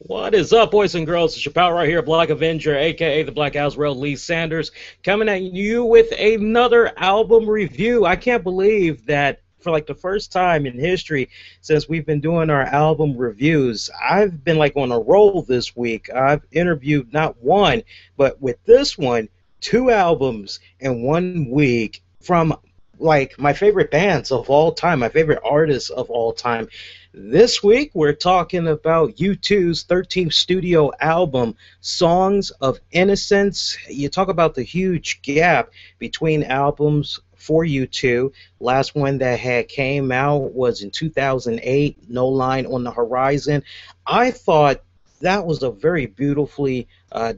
What is up, boys and girls? It's your pal right here, Black Avenger, aka the Black Azrael Lee Sanders, coming at you with another album review. I can't believe that for like the first time in history since we've been doing our album reviews, I've been like on a roll this week. I've interviewed not one, but with this one, two albums in 1 week from like my favorite bands of all time, my favorite artists of all time. This week, we're talking about U2's 13th studio album, Songs of Innocence. You talk about the huge gap between albums for U2. Last one that had came out was in 2008, No Line on the Horizon. I thought that was a very beautifully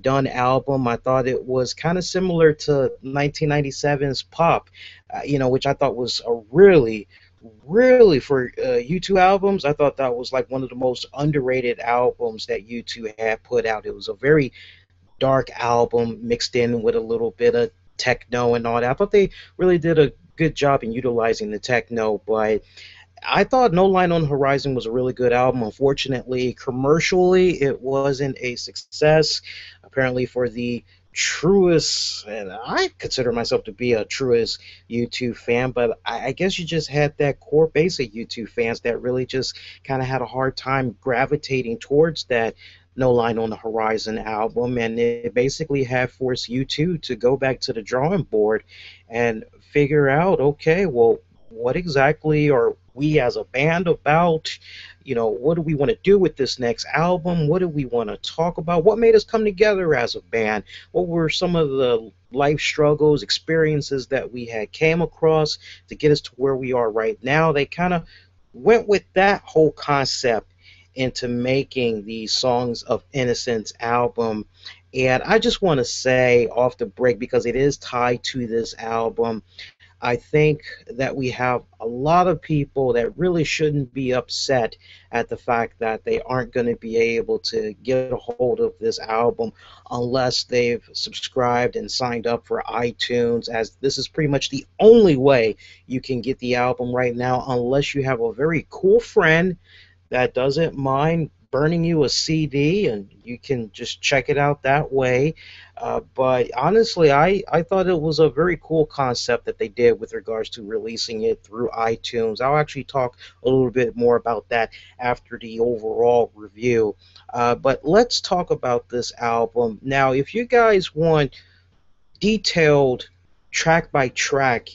done album. I thought it was kind of similar to 1997's Pop, which I thought was a really for U2 albums, I thought that was like one of the most underrated albums that U2 had put out. It was a very dark album mixed in with a little bit of techno and all that. I thought they really did a good job in utilizing the techno, but I thought No Line on the Horizon was a really good album. Unfortunately, commercially, it wasn't a success. Apparently, for the truest, and I consider myself to be a truest U2 fan, but I guess you just had that core base of U2 fans that really just kind of had a hard time gravitating towards that No Line on the Horizon album, and it basically had forced U2 to go back to the drawing board and figure out, okay, well, what exactly are we as a band about? What do we want to do with this next album? What do we want to talk about? What made us come together as a band? What were some of the life struggles, experiences that we had came across to get us to where we are right now? They kind of went with that whole concept into making the Songs of Innocence album. And I just want to say off the break, because it is tied to this album, I think that we have a lot of people that really shouldn't be upset at the fact that they aren't going to be able to get a hold of this album unless they've subscribed and signed up for iTunes, as this is pretty much the only way you can get the album right now, unless you have a very cool friend that doesn't mind burning you a CD and you can just check it out that way. But honestly, I thought it was a very cool concept that they did with regards to releasing it through iTunes. I'll actually talk a little bit more about that after the overall review. But let's talk about this album. Now, if you guys want detailed track by track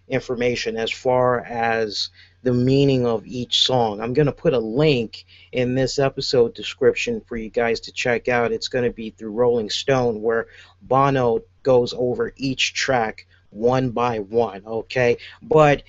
information as far as the meaning of each song, I'm going to put a link in this episode description for you guys to check out. It's going to be through Rolling Stone, where Bono goes over each track one by one, okay? But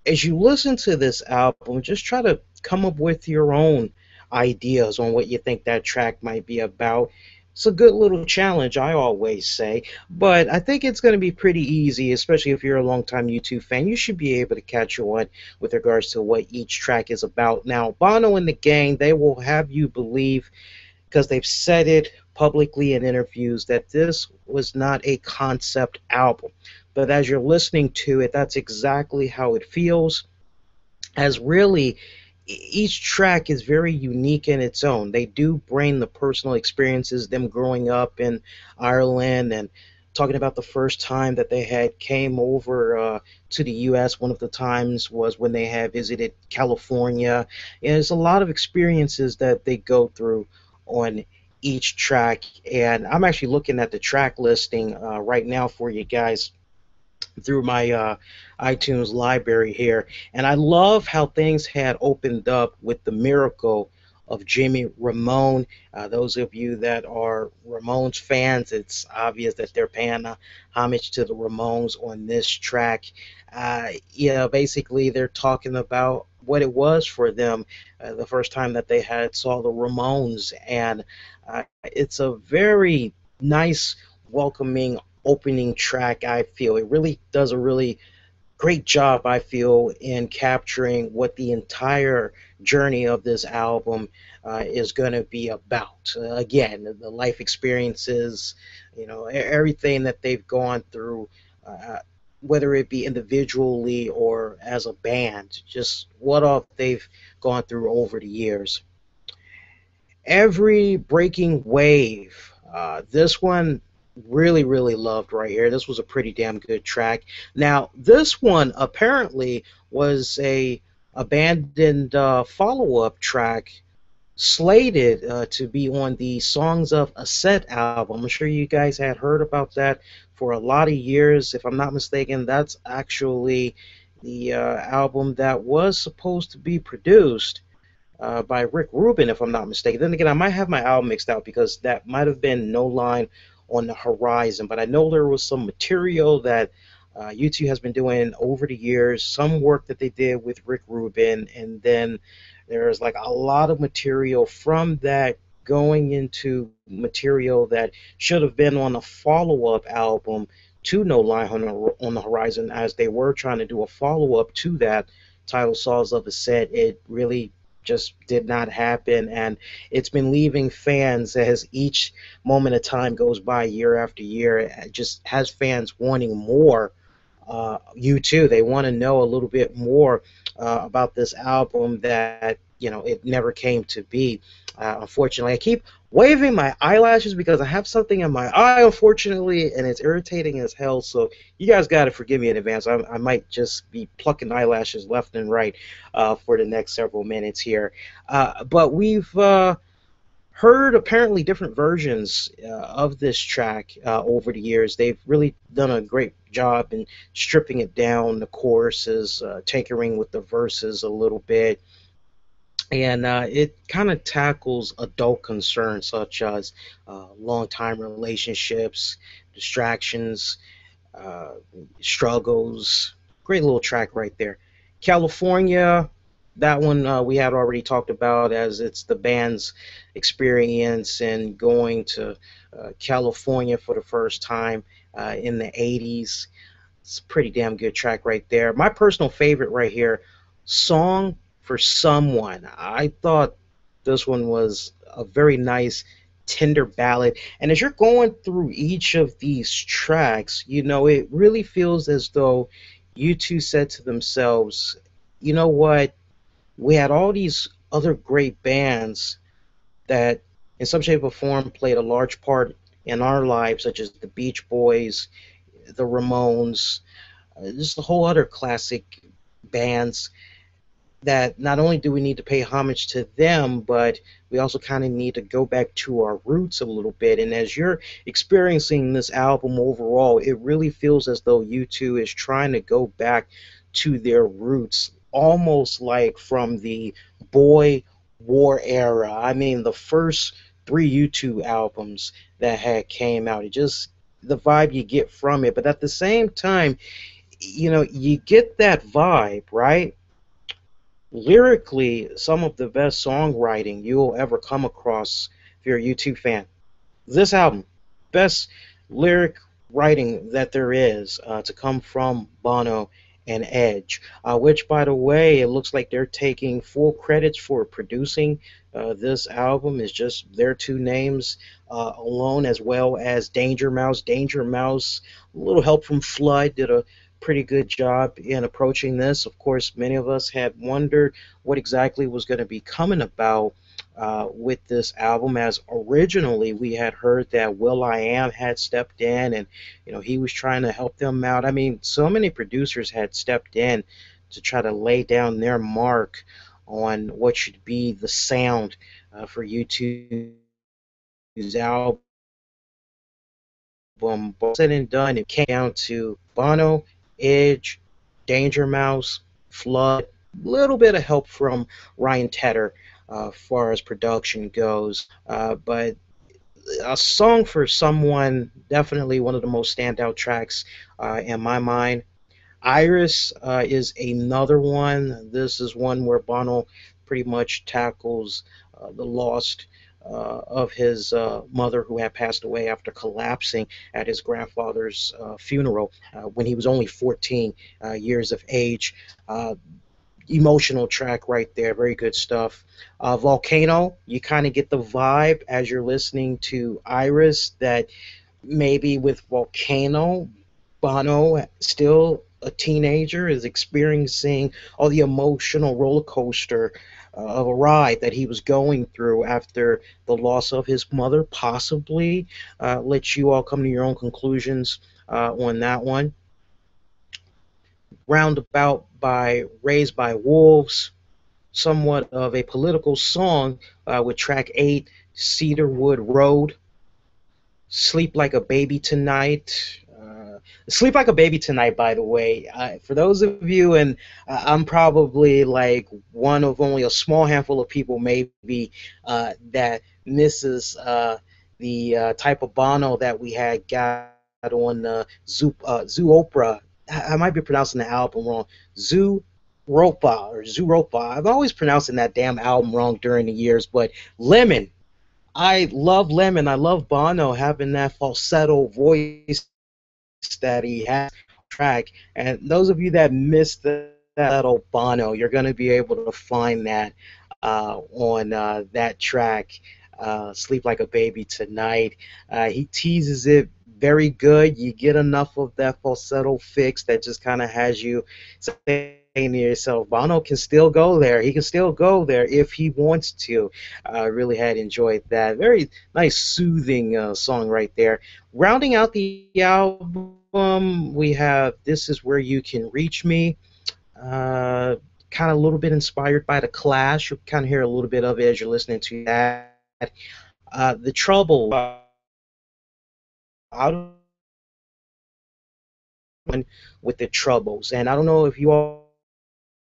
as you listen to this album, just try to come up with your own ideas on what you think that track might be about. It's a good little challenge, I always say, but I think it's going to be pretty easy, especially if you're a longtime U2 fan. You should be able to catch on with regards to what each track is about. Now, Bono and the gang, they will have you believe, because they've said it publicly in interviews, that this was not a concept album. But as you're listening to it, that's exactly how it feels, as really each track is very unique in its own. They do bring the personal experiences, them growing up in Ireland and talking about the first time that they had came over to the U.S. One of the times was when they had visited California. And there's a lot of experiences that they go through on each track. And I'm actually looking at the track listing right now for you guys through my iTunes library here, and I love how things had opened up with the miracle of Jimmy Ramone. Those of you that are Ramones fans, it's obvious that they're paying homage to the Ramones on this track. Basically they're talking about what it was for them the first time that they had saw the Ramones, and it's a very nice, welcoming opening track. I feel it really does a really great job, I feel, in capturing what the entire journey of this album is going to be about. Again, the life experiences, everything that they've gone through, whether it be individually or as a band, just what all they've gone through over the years. Every Breaking Wave. This one really loved right here. This was a pretty damn good track. Now, this one apparently was a abandoned follow-up track slated to be on the Songs of a Set album. I'm sure you guys had heard about that for a lot of years. If I'm not mistaken, that's actually the album that was supposed to be produced by Rick Rubin, if I'm not mistaken. Then again, I might have my album mixed out because that might have been No Line on the Horizon. But I know there was some material that U2 has been doing over the years, some work that they did with Rick Rubin, and then there's like a lot of material from that going into material that should have been on a follow-up album to No Line on the Horizon, as they were trying to do a follow-up to that title Songs of a Set. It really just did not happen, and it's been leaving fans as each moment of time goes by, year after year. It just has fans wanting more. U2, they want to know a little bit more about this album that it never came to be. Unfortunately, I keep waving my eyelashes because I have something in my eye, unfortunately, and it's irritating as hell. So you guys got to forgive me in advance. I might just be plucking eyelashes left and right for the next several minutes here. But we've heard apparently different versions of this track over the years. They've really done a great job in stripping it down, the choruses, tinkering with the verses a little bit. And it kind of tackles adult concerns such as long-time relationships, distractions, uh, struggles. Great little track right there. California, that one we had already talked about, as it's the band's experience in going to California for the first time in the 80s. It's a pretty damn good track right there. My personal favorite right here, Song for Someone. I thought this one was a very nice, tender ballad. And as you're going through each of these tracks, it really feels as though you two said to themselves, you know what? We had all these other great bands that, in some shape or form, played a large part in our lives, such as the Beach Boys, the Ramones, just a whole other classic bands that not only do we need to pay homage to them, but we also kind of need to go back to our roots a little bit. And as you're experiencing this album overall, it really feels as though U2 is trying to go back to their roots, almost like from the Boy War era. I mean, the first three U2 albums that had came out, it just the vibe you get from it. But at the same time, you get that vibe, right? Lyrically, some of the best songwriting you'll ever come across if you're a U2 fan. This album, best lyric writing that there is to come from Bono and Edge, which, by the way, it looks like they're taking full credits for producing this album. Is just their two names alone, as well as Danger Mouse. Danger Mouse, a little help from Flood, did a pretty good job in approaching this. Of course, many of us had wondered what exactly was going to be coming about with this album, as originally we had heard that will.i.am had stepped in, and he was trying to help them out. I mean, so many producers had stepped in to try to lay down their mark on what should be the sound for U2's album. But said and done, it came down to Bono, Edge, Danger Mouse, Flood, a little bit of help from Ryan Tedder as far as production goes. But a Song for Someone, definitely one of the most standout tracks in my mind. Iris is another one. This is one where Bono pretty much tackles the lost of his mother, who had passed away after collapsing at his grandfather's funeral when he was only 14 years of age. Emotional track right there, very good stuff. Volcano, you kind of get the vibe as you're listening to Iris that maybe with Volcano, Bono, still a teenager, is experiencing all the emotional roller coaster of a ride that he was going through after the loss of his mother, possibly. Let you all come to your own conclusions on that one. Roundabout by Raised by Wolves, somewhat of a political song with track 8, Cedarwood Road. Sleep Like a Baby Tonight. Sleep Like a Baby Tonight, by the way. For those of you, and I'm probably like one of only a small handful of people maybe that misses the type of Bono that we had got on Zoo Oprah. I might be pronouncing the album wrong. Zoo Ropa or Zuropa. I'm always pronouncing that damn album wrong during the years, but Lemon. I love Lemon. I love Bono having that falsetto voice that he has track. And those of you that missed that old Bono, you're going to be able to find that on that track, Sleep Like a Baby Tonight. He teases it very good. You get enough of that falsetto fix that just kind of has you saying to yourself, Bono can still go there. He can still go there if he wants to. I really had enjoyed that. Very nice, soothing song right there. Rounding out the album, we have This Is Where You Can Reach Me. Kind of a little bit inspired by The Clash. You'll kind of hear a little bit of it as you're listening to that. The Trouble. Out with the Troubles. And I don't know if you all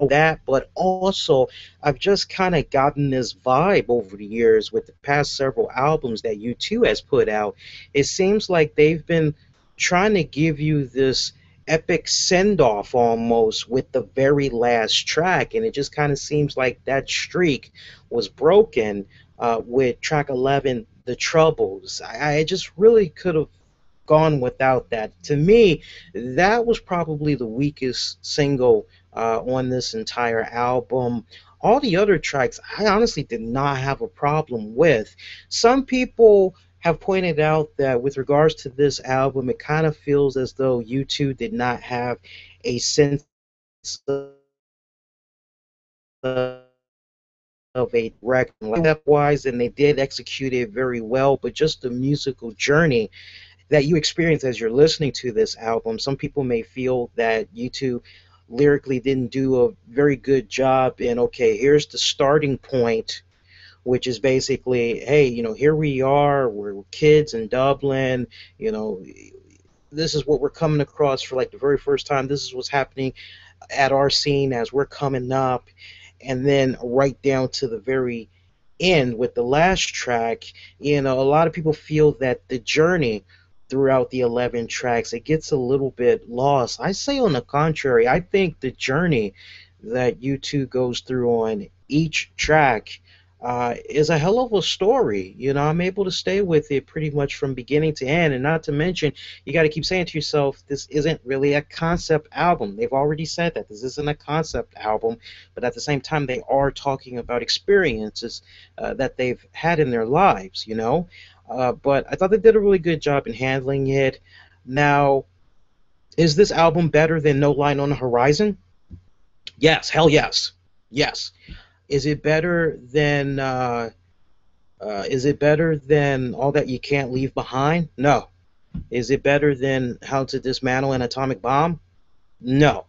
that, but also I've just kind of gotten this vibe over the years with the past several albums that U2 has put out. It seems like they've been trying to give you this epic send-off almost with the very last track, and it just kind of seems like that streak was broken with track 11, The Troubles. I just really could have gone without that. To me, that was probably the weakest single on this entire album. All the other tracks, I honestly did not have a problem with. Some people have pointed out that with regards to this album, it kind of feels as though U2 did not have a sense of a record wise, and they did execute it very well, but just the musical journey that you experience as you're listening to this album. Some people may feel that U2 lyrically didn't do a very good job in, okay, here's the starting point, which is basically, hey, here we are, we're kids in Dublin, this is what we're coming across for like the very first time. This is what's happening at our scene as we're coming up. And then right down to the very end with the last track, a lot of people feel that the journey throughout the 11 tracks, it gets a little bit lost. I say on the contrary, I think the journey that U2 goes through on each track is a hell of a story. I'm able to stay with it pretty much from beginning to end, and not to mention, you got to keep saying to yourself, this isn't really a concept album. They've already said that this isn't a concept album, but at the same time, they are talking about experiences that they've had in their lives, but I thought they did a really good job in handling it. Now, is this album better than No Line on the Horizon? Yes, hell yes. Yes. Is it better than All That You Can't Leave Behind? No. Is it better than How to Dismantle an Atomic Bomb? No.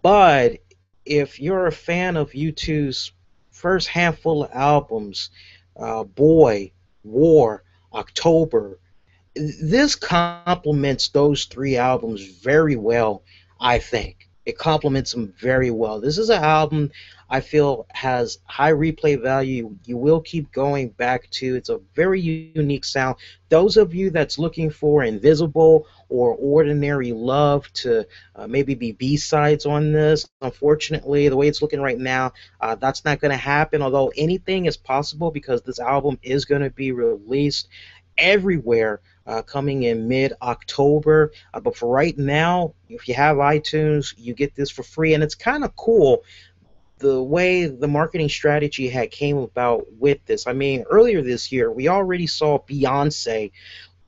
But if you're a fan of U2's first handful of albums, Boy, War, October, this complements those three albums very well, I think. It complements them very well. This is an album I feel has high replay value. You will keep going back to. It's a very unique sound. Those of you that's looking for Invisible or Ordinary Love to maybe be B-sides on this, unfortunately, the way it's looking right now, that's not going to happen, although anything is possible because this album is going to be released everywhere coming in mid-October. But for right now, if you have iTunes, you get this for free, and it's kind of cool the way the marketing strategy had came about with this. I mean, earlier this year, we already saw Beyonce,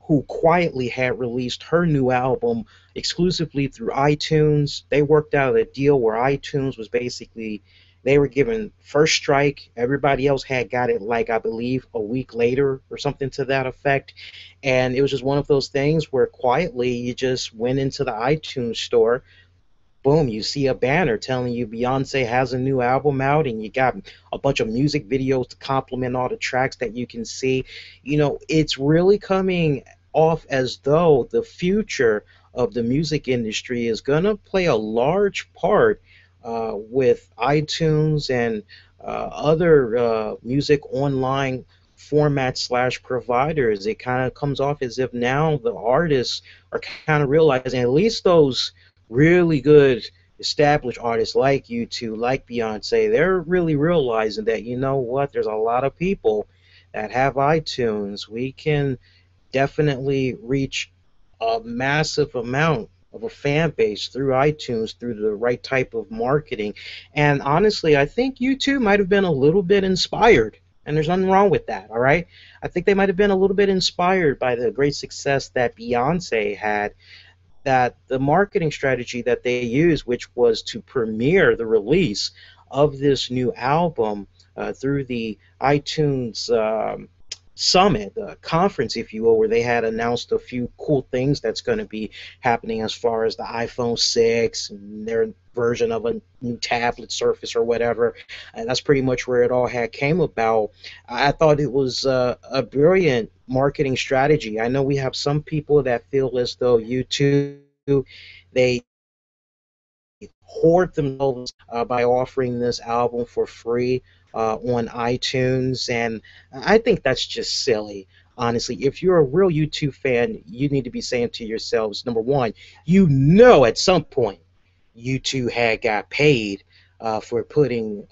who quietly had released her new album exclusively through iTunes. They worked out a deal where iTunes was basically They were given first strike. Everybody else had got it, like, I believe, a week later or something to that effect. And it was just one of those things where quietly you just went into the iTunes store. Boom, you see a banner telling you Beyonce has a new album out, and you got a bunch of music videos to complement all the tracks that you can see. It's really coming off as though the future of the music industry is going to play a large part with iTunes and other music online formats slash providers. It kind of comes off as if now the artists are kind of realizing, at least those really good established artists like U2, like Beyonce, they're really realizing that, you know what, there's a lot of people that have iTunes. We can definitely reach a massive amount of a fan base through iTunes through the right type of marketing. And honestly, I think U2 might have been a little bit inspired. And there's nothing wrong with that, all right? I think they might have been a little bit inspired by the great success that Beyonce had, that the marketing strategy that they used, which was to premiere the release of this new album through the iTunes summit, conference, if you will, where they had announced a few cool things that's going to be happening as far as the iPhone 6 and their version of a new tablet surface or whatever. And that's pretty much where it all had came about. I thought it was a brilliant marketing strategy. I know we have some people that feel as though U2, they hoard themselves by offering this album for free on iTunes, and I think that's just silly. Honestly, if you're a real U2 fan, you need to be saying to yourselves, number one, at some point U2 had got paid for putting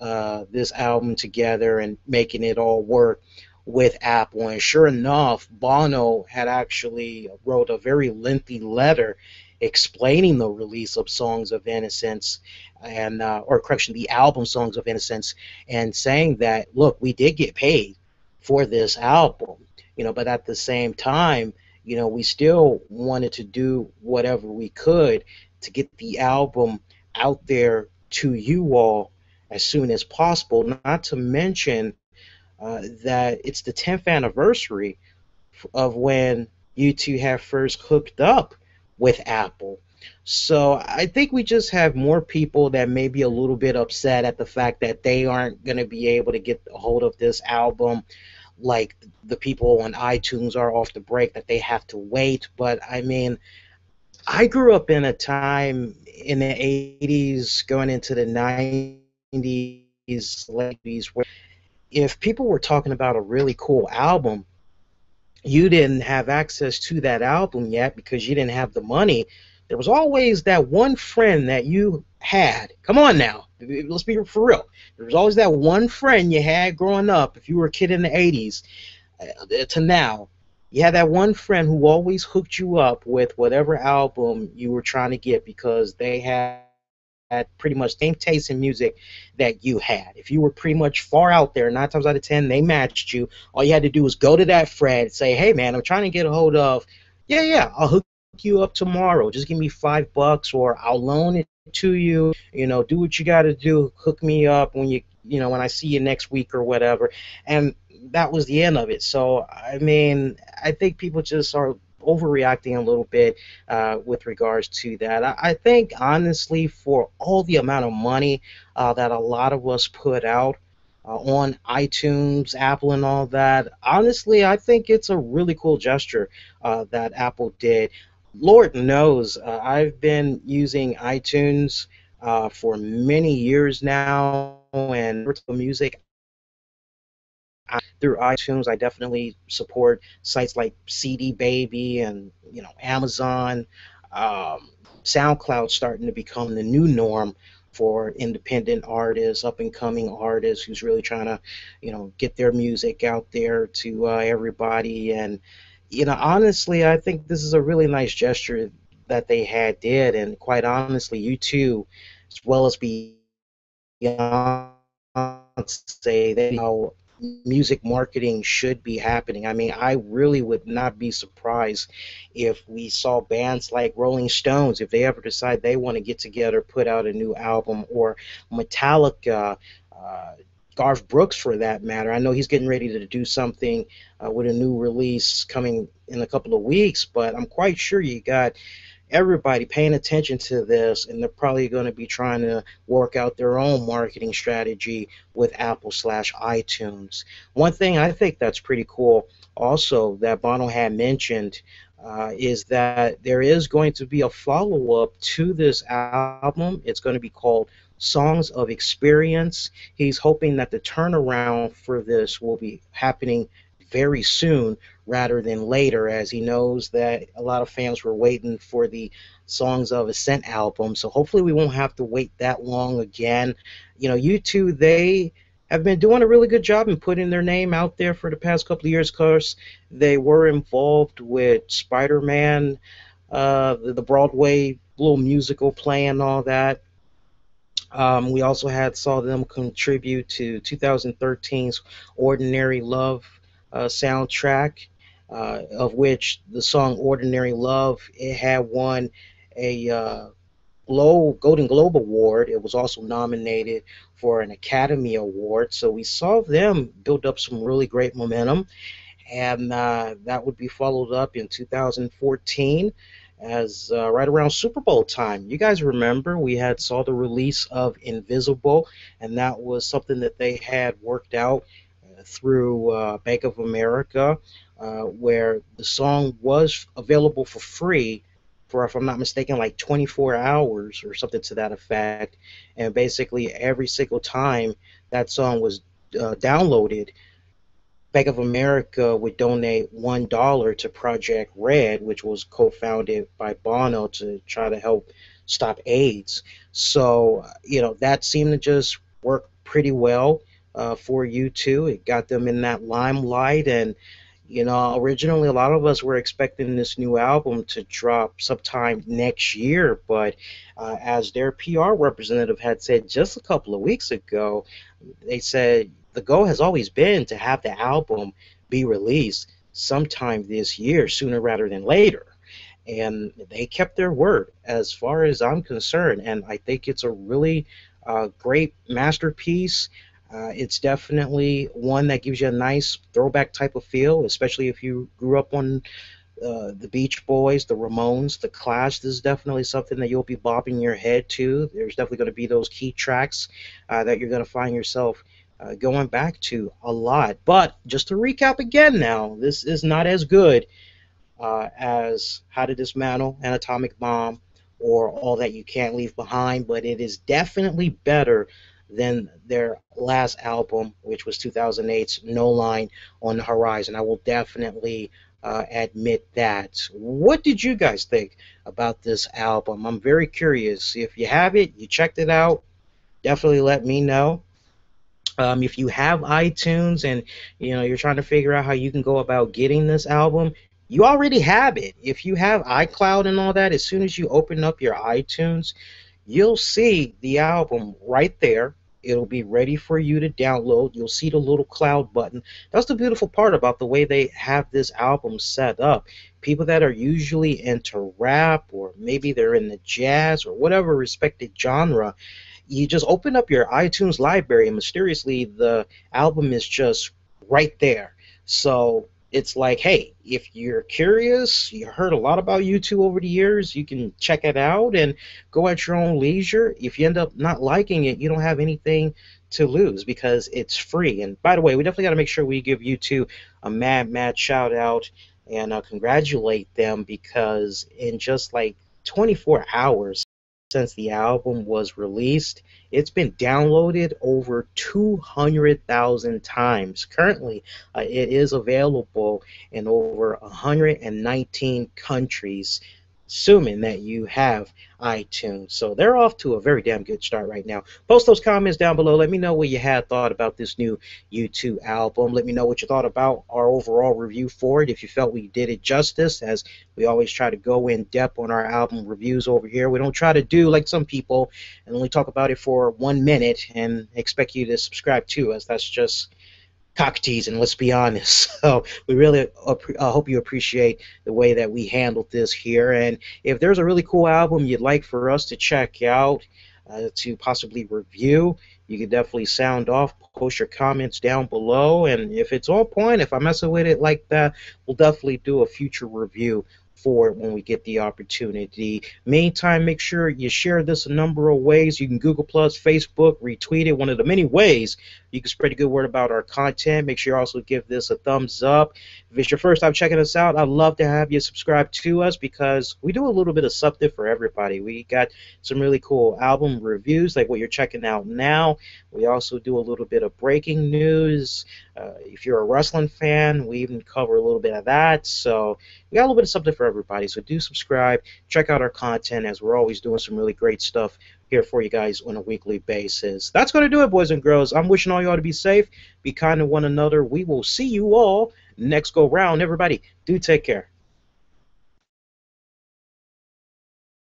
this album together and making it all work with Apple. And sure enough, Bono had actually wrote a very lengthy letter explaining the release of Songs of Innocence, and or correction, the album Songs of Innocence, and saying that, look, we did get paid for this album, but at the same time, we still wanted to do whatever we could to get the album out there to you all as soon as possible. Not to mention that it's the 10th anniversary of when U2 had first hooked up with Apple. So I think we just have more people that may be a little bit upset at the fact that they aren't going to be able to get a hold of this album like the people on iTunes are off the break, that they have to wait. But I mean, I grew up in a time in the 80s going into the 90s, late 80s, where if people were talking about a really cool album, you didn't have access to that album yet because you didn't have the money. There was always that one friend that you had. Come on now, let's be for real. There was always that one friend you had growing up. If you were a kid in the 80s to now, you had that one friend who always hooked you up with whatever album you were trying to get because they had pretty much same taste in music that you had. If you were pretty much far out there, 9 times out of 10, they matched you. All you had to do was go to that friend, say, "Hey, man, I'm trying to get a hold of." Yeah, I'll hook you up tomorrow. Just give me $5, or I'll loan it to you. Do what you got to do. Hook me up when when I see you next week or whatever. And that was the end of it. So I mean, I think people just are overreacting a little bit with regards to that. I think, honestly, for all the amount of money that a lot of us put out on iTunes, Apple, and all that, honestly, I think it's a really cool gesture that Apple did. Lord knows, I've been using iTunes for many years now, and for music through iTunes, I definitely support sites like CD Baby and Amazon. SoundCloud starting to become the new norm for independent artists, up and coming artists who's really trying to get their music out there to everybody. And honestly, I think this is a really nice gesture that they did, and quite honestly, U2, as well as Beyonce, they how music marketing should be happening. I mean, I really would not be surprised if we saw bands like Rolling Stones, if they ever decide they want to get together, put out a new album, or Metallica, Garth Brooks for that matter. I know he's getting ready to do something with a new release coming in a couple of weeks, but I'm quite sure you got everybody paying attention to this, and they're probably going to be trying to work out their own marketing strategy with Apple slash iTunes. One thing I think that's pretty cool also that Bono had mentioned is that there is going to be a follow-up to this album. It's going to be called Songs of Experience. He's hoping that the turnaround for this will be happening very soon rather than later, as he knows that a lot of fans were waiting for the Songs of Ascent album. So hopefully we won't have to wait that long again. You know, U2, they have been doing a really good job in putting their name out there for the past couple of years. Of course, they were involved with Spider-Man, the Broadway little musical play and all that. We also saw them contribute to 2013's Ordinary Love soundtrack, of which the song Ordinary Love, it had won a Golden Globe Award. It was also nominated for an Academy Award. So we saw them build up some really great momentum, and that would be followed up in 2014 as right around Super Bowl time. You guys remember we saw the release of Invisible, and that was something that they had worked out through Bank of America, where the song was available for free for, if I'm not mistaken, like 24 hours or something to that effect. And basically every single time that song was downloaded, Bank of America would donate $1 to Project Red, which was co-founded by Bono to try to help stop AIDS. So, you know, that seemed to just work pretty well for U2. It got them in that limelight, and you know, originally a lot of us were expecting this new album to drop sometime next year, but as their PR representative had said just a couple of weeks ago, they said the goal has always been to have the album be released sometime this year, sooner rather than later. And they kept their word as far as I'm concerned, and I think it's a really great masterpiece. It's definitely one that gives you a nice throwback type of feel, especially if you grew up on the Beach Boys, the Ramones, the Clash. This is definitely something that you'll be bobbing your head to. There's definitely going to be those key tracks that you're going to find yourself going back to a lot. But just to recap again now, this is not as good as How to Dismantle an Atomic Bomb or All That You Can't Leave Behind, but it is definitely better than their last album, which was 2008's No Line on the Horizon. I will definitely admit that. What did you guys think about this album? I'm very curious. If you have it, you checked it out, definitely let me know. If you have iTunes and you know you're trying to figure out how you can go about getting this album, you already have it. If you have iCloud and all that, as soon as you open up your iTunes, you'll see the album right there. It'll be ready for you to download. You'll see the little cloud button. That's the beautiful part about the way they have this album set up. People that are usually into rap, or maybe they're in the jazz or whatever respected genre, you just open up your iTunes library and mysteriously the album is just right there. So it's like, hey, if you're curious, you heard a lot about U2 over the years, you can check it out and go at your own leisure. If you end up not liking it, you don't have anything to lose because it's free. And by the way, we definitely got to make sure we give U2 a mad shout out and congratulate them, because in just like 24 hours since the album was released, it's been downloaded over 200,000 times. Currently, it is available in over 119 countries, assuming that you have iTunes. So they're off to a very damn good start right now. Post those comments down below. Let me know what you had thought about this new U2 album. Let me know what you thought about our overall review for it, if you felt we did it justice, as we always try to go in depth on our album reviews over here. We don't try to do like some people and only talk about it for 1 minute and expect you to subscribe to us. That's just cock teasing, let's be honest. So we really hope you appreciate the way that we handled this here. And if there's a really cool album you'd like for us to check out, to possibly review, you can definitely sound off, post your comments down below, and if it's on point, if I'm messing with it like that, we'll definitely do a future review for it when we get the opportunity. Meantime, make sure you share this a number of ways. You can Google Plus, Facebook, retweet it. One of the many ways you can spread a good word about our content. Make sure you also give this a thumbs up. If it's your first time checking us out, I'd love to have you subscribe to us because we do a little bit of something for everybody. We got some really cool album reviews like what you're checking out now. We also do a little bit of breaking news. If you're a wrestling fan, we even cover a little bit of that. So we got a little bit of something for everybody. So do subscribe. Check out our content as we're always doing some really great stuff here for you guys on a weekly basis. That's going to do it, boys and girls. I'm wishing all y'all to be safe. Be kind to one another. We will see you all next go round. Everybody, do take care.